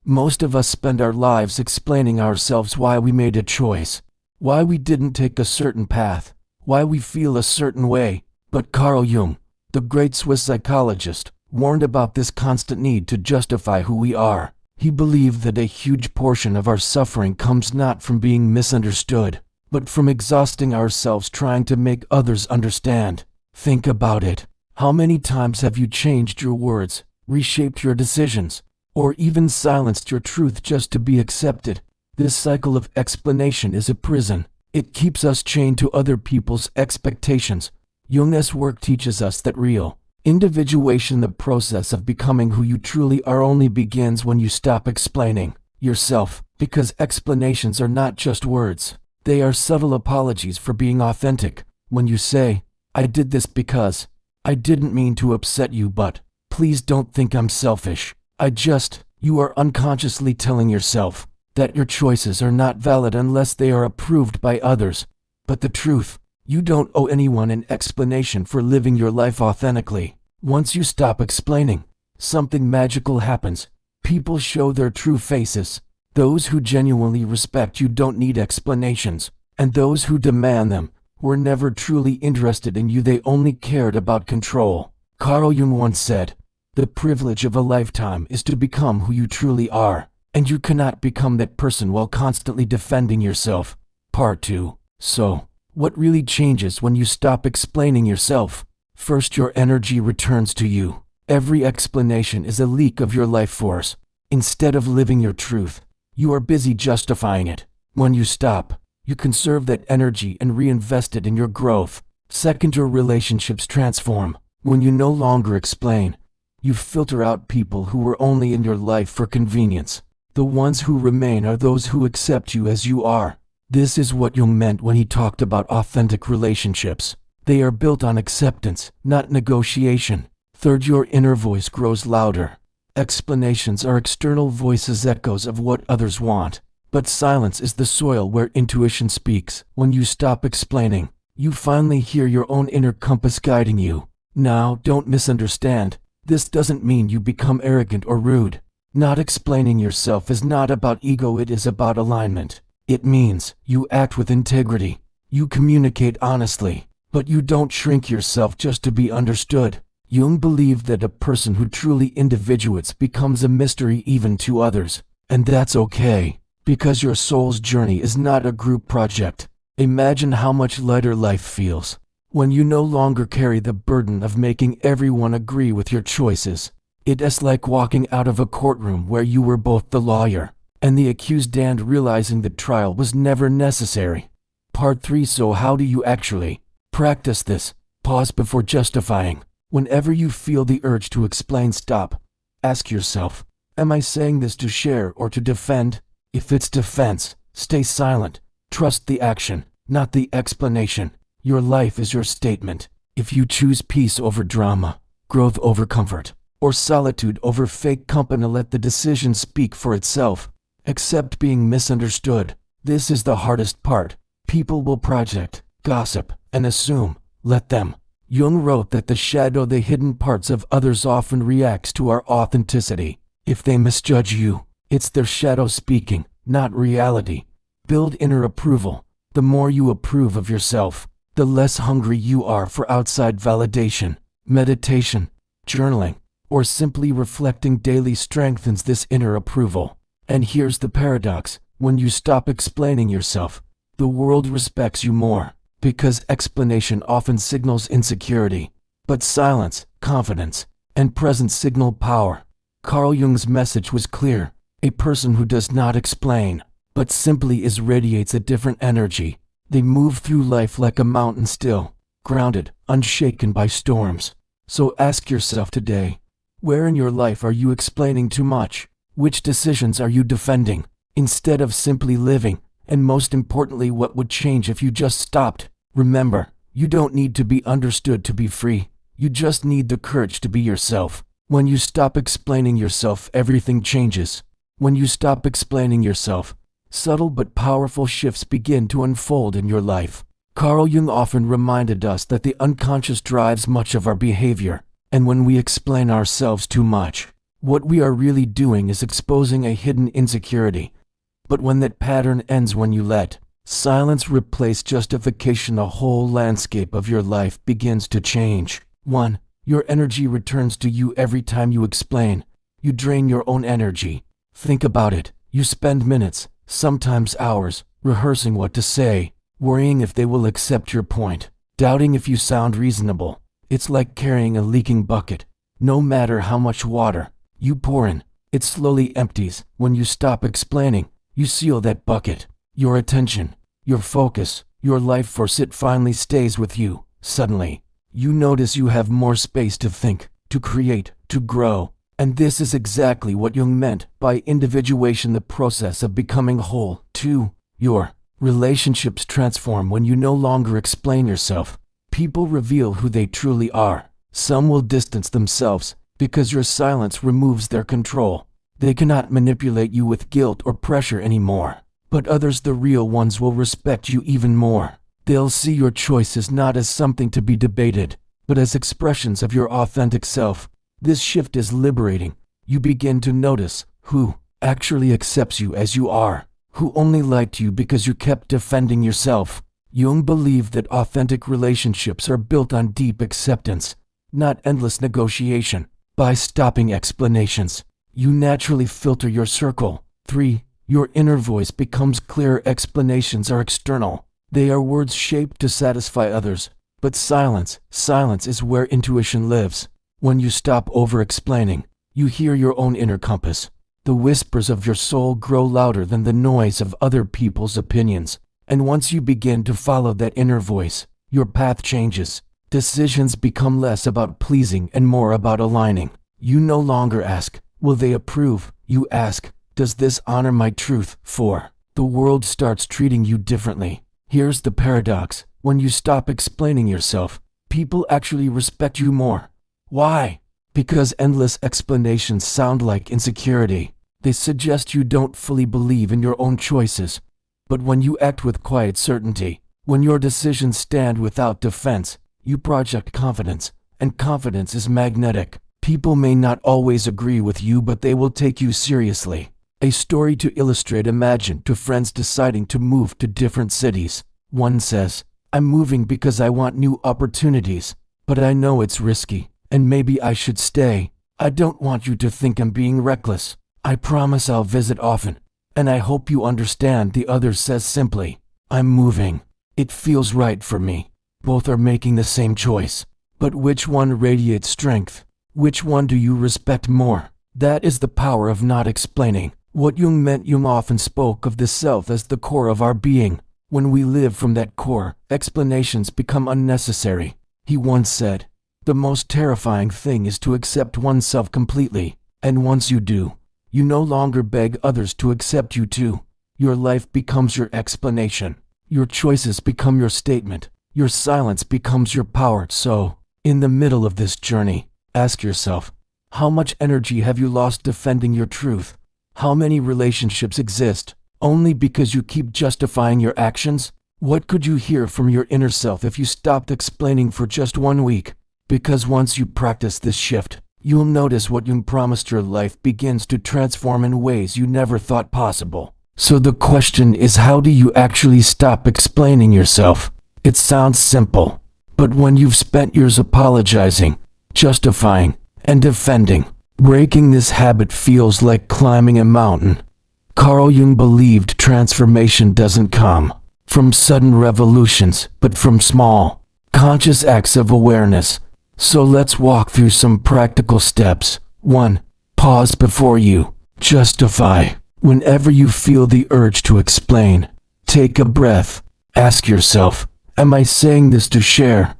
Most of us spend our lives explaining ourselves why we made a choice, why we didn't take a certain path, why we feel a certain way. But Carl Jung, the great Swiss psychologist, warned about this constant need to justify who we are. He believed that a huge portion of our suffering comes not from being misunderstood, but from exhausting ourselves trying to make others understand. Think about it. How many times have you changed your words, reshaped your decisions, or even silenced your truth just to be accepted? This cycle of explanation is a prison. It keeps us chained to other people's expectations. Jung's work teaches us that real individuation, the process of becoming who you truly are, only begins when you stop explaining yourself, because explanations are not just words. They are subtle apologies for being authentic. When you say, "I did this because I didn't mean to upset you, but please don't think I'm selfish. You are unconsciously telling yourself that your choices are not valid unless they are approved by others. But the truth, you don't owe anyone an explanation for living your life authentically. Once you stop explaining, something magical happens. People show their true faces. Those who genuinely respect you don't need explanations, and those who demand them were never truly interested in you. They only cared about control. Carl Jung once said, "The privilege of a lifetime is to become who you truly are, and you cannot become that person while constantly defending yourself." Part 2. So, what really changes when you stop explaining yourself? First, your energy returns to you. Every explanation is a leak of your life force. Instead of living your truth, you are busy justifying it. When you stop, you conserve that energy and reinvest it in your growth. Second, your relationships transform. When you no longer explain, you filter out people who were only in your life for convenience. The ones who remain are those who accept you as you are. This is what Jung meant when he talked about authentic relationships. They are built on acceptance, not negotiation. Third, your inner voice grows louder. Explanations are external voices, echoes of what others want. But silence is the soil where intuition speaks. When you stop explaining, you finally hear your own inner compass guiding you. Now, don't misunderstand. This doesn't mean you become arrogant or rude. Not explaining yourself is not about ego, it is about alignment. It means you act with integrity. You communicate honestly, but you don't shrink yourself just to be understood. Jung believed that a person who truly individuates becomes a mystery even to others. And that's okay, because your soul's journey is not a group project. Imagine how much lighter life feels when you no longer carry the burden of making everyone agree with your choices. It is like walking out of a courtroom where you were both the lawyer and the accused and realizing the trial was never necessary. Part 3. So how do you actually practice this? Pause before justifying. Whenever you feel the urge to explain, stop. Ask yourself, am I saying this to share or to defend? If it's defense, stay silent. Trust the action, not the explanation. Your life is your statement. If you choose peace over drama, growth over comfort, or solitude over fake company, let the decision speak for itself. Accept being misunderstood. This is the hardest part. People will project, gossip, and assume. Let them. Jung wrote that the shadow, the hidden parts of others, often reacts to our authenticity. If they misjudge you, it's their shadow speaking, not reality. Build inner approval. The more you approve of yourself, the less hungry you are for outside validation. Meditation, journaling, or simply reflecting daily strengthens this inner approval. And here's the paradox. When you stop explaining yourself, the world respects you more, because explanation often signals insecurity. But silence, confidence, and presence signal power. Carl Jung's message was clear. A person who does not explain, but simply is, radiates a different energy. They move through life like a mountain, still, grounded, unshaken by storms. So ask yourself today, where in your life are you explaining too much? Which decisions are you defending, instead of simply living? And most importantly, what would change if you just stopped? Remember, you don't need to be understood to be free. You just need the courage to be yourself. When you stop explaining yourself, everything changes. When you stop explaining yourself, subtle but powerful shifts begin to unfold in your life. Carl Jung often reminded us that the unconscious drives much of our behavior, and when we explain ourselves too much, What we are really doing is exposing a hidden insecurity. But when that pattern ends, when you let silence replace justification, a whole landscape of your life begins to change. 1. Your energy returns to you every time you explain. You drain your own energy. Think about it. You spend minutes, sometimes hours, rehearsing what to say, worrying if they will accept your point, doubting if you sound reasonable. It's like carrying a leaking bucket. No matter how much water you pour in, it slowly empties. When you stop explaining, you seal that bucket. Your attention, your focus, your life force, it finally stays with you. Suddenly, you notice you have more space to think, to create, to grow. And this is exactly what Jung meant by individuation, the process of becoming whole. 2. Your relationships transform when you no longer explain yourself. People reveal who they truly are. Some will distance themselves because your silence removes their control. They cannot manipulate you with guilt or pressure anymore. But others, the real ones, will respect you even more. They'll see your choices not as something to be debated, but as expressions of your authentic self. This shift is liberating. You begin to notice who actually accepts you as you are, who only liked you because you kept defending yourself. Jung believed that authentic relationships are built on deep acceptance, not endless negotiation. By stopping explanations, you naturally filter your circle. 3. Your inner voice becomes clear. Explanations are external. They are words shaped to satisfy others. But silence is where intuition lives. When you stop over-explaining, you hear your own inner compass. The whispers of your soul grow louder than the noise of other people's opinions. And once you begin to follow that inner voice, your path changes. Decisions become less about pleasing and more about aligning. You no longer ask, will they approve? You ask, does this honor my truth? 4. The world starts treating you differently. Here's the paradox. When you stop explaining yourself, people actually respect you more. Why? Because endless explanations sound like insecurity. They suggest you don't fully believe in your own choices. But when you act with quiet certainty, when your decisions stand without defense, you project confidence, and confidence is magnetic. People may not always agree with you, but they will take you seriously. A story to illustrate. Imagine two friends deciding to move to different cities. One says, I'm moving because I want new opportunities, but I know it's risky, and maybe I should stay. I don't want you to think I'm being reckless. I promise I'll visit often, and I hope you understand. The other says simply, I'm moving. It feels right for me. Both are making the same choice. But which one radiates strength? Which one do you respect more? That is the power of not explaining what Jung meant. Jung often spoke of the self as the core of our being. When we live from that core, explanations become unnecessary. He once said, the most terrifying thing is to accept oneself completely. And once you do, you no longer beg others to accept you too. Your life becomes your explanation. Your choices become your statement. Your silence becomes your power. So, in the middle of this journey, ask yourself, how much energy have you lost defending your truth? How many relationships exist only because you keep justifying your actions? What could you hear from your inner self if you stopped explaining for just 1 week? Because once you practice this shift, you'll notice what Jung promised. Your life begins to transform in ways you never thought possible. So the question is, how do you actually stop explaining yourself? It sounds simple, but when you've spent years apologizing, justifying, and defending, breaking this habit feels like climbing a mountain. Carl Jung believed transformation doesn't come from sudden revolutions, but from small, conscious acts of awareness. So let's walk through some practical steps. 1. Pause before you justify. Whenever you feel the urge to explain, take a breath. Ask yourself, am I saying this to share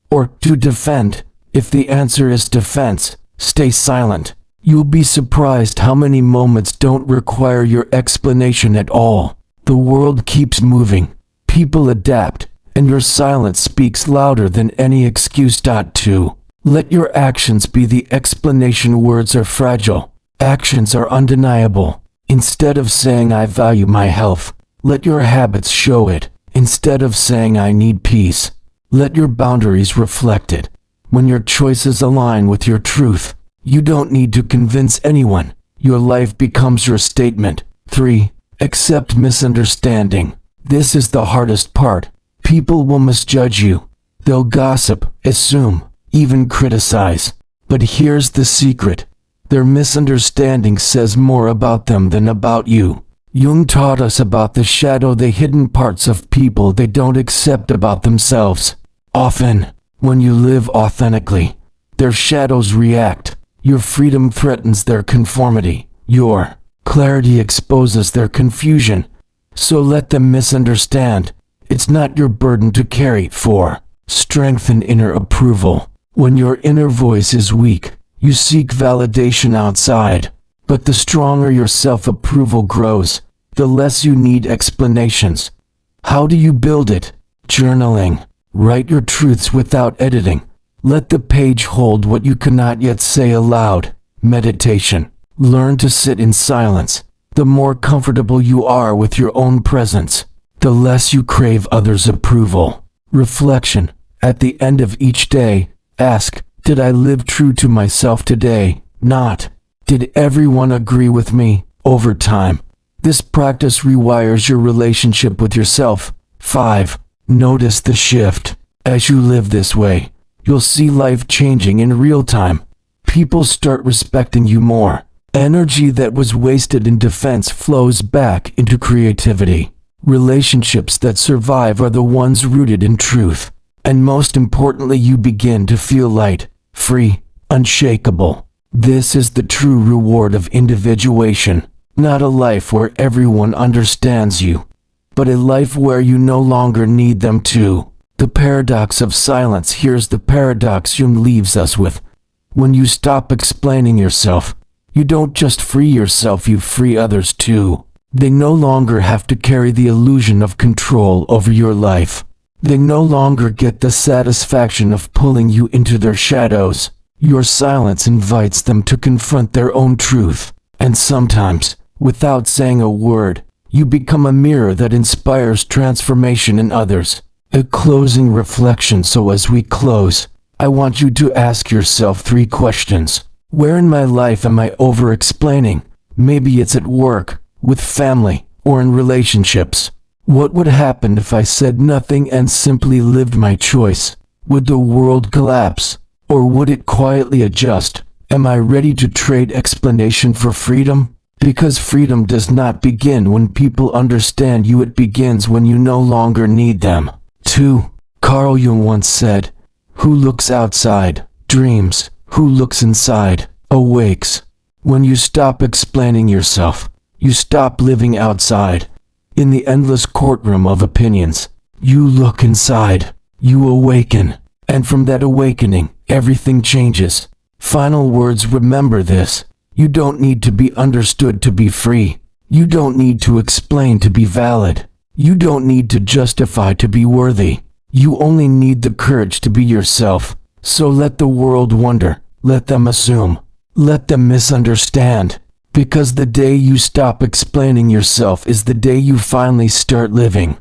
or to defend? If the answer is defense, stay silent. You'll be surprised how many moments don't require your explanation at all. The world keeps moving, people adapt, and your silence speaks louder than any excuse. 2. Let your actions be the explanation. Words are fragile. Actions are undeniable. Instead of saying I value my health, let your habits show it. Instead of saying I need peace, let your boundaries reflect it. When your choices align with your truth, You don't need to convince anyone. Your life becomes your statement. 3. Accept misunderstanding. This is the hardest part. People will misjudge you. They'll gossip, assume, even criticize. But here's the secret. Their misunderstanding says more about them than about you. Jung taught us about the shadow, the hidden parts of people they don't accept about themselves. Often, when you live authentically, their shadows react. Your freedom threatens their conformity. Your clarity exposes their confusion. So let them misunderstand. It's not your burden to carry. 4. Strengthen inner approval. When your inner voice is weak, you seek validation outside. But the stronger your self-approval grows, the less you need explanations. How do you build it? Journaling. Write your truths without editing. Let the page hold what you cannot yet say aloud. Meditation. Learn to sit in silence. The more comfortable you are with your own presence, the less you crave others' approval. Reflection. At the end of each day, ask, did I live true to myself today? Not, did everyone agree with me? Over time, this practice rewires your relationship with yourself. 5. Notice the shift. As you live this way, you'll see life changing in real time. People start respecting you more. Energy that was wasted in defense flows back into creativity. Relationships that survive are the ones rooted in truth. And most importantly, you begin to feel light, free, unshakable. This is the true reward of individuation. Not a life where everyone understands you, but a life where you no longer need them to. The paradox of silence. Here's the paradox Jung leaves us with. When you stop explaining yourself, you don't just free yourself, you free others too. They no longer have to carry the illusion of control over your life. They no longer get the satisfaction of pulling you into their shadows. Your silence invites them to confront their own truth. And sometimes, without saying a word, you become a mirror that inspires transformation in others. A closing reflection. So as we close, I want you to ask yourself 3 questions. Where in my life am I over-explaining? Maybe it's at work, with family, or in relationships. What would happen if I said nothing and simply lived my choice? Would the world collapse? Or would it quietly adjust? Am I ready to trade explanation for freedom? Because freedom does not begin when people understand you, it begins when you no longer need them. 2. Carl Jung once said, "Who looks outside, dreams. Who looks inside, awakes." When you stop explaining yourself, you stop living outside. In the endless courtroom of opinions, you look inside, you awaken, and from that awakening, everything changes. Final words. Remember this. You don't need to be understood to be free. You don't need to explain to be valid. You don't need to justify to be worthy. You only need the courage to be yourself. So let the world wonder, let them assume, let them misunderstand. Because the day you stop explaining yourself is the day you finally start living.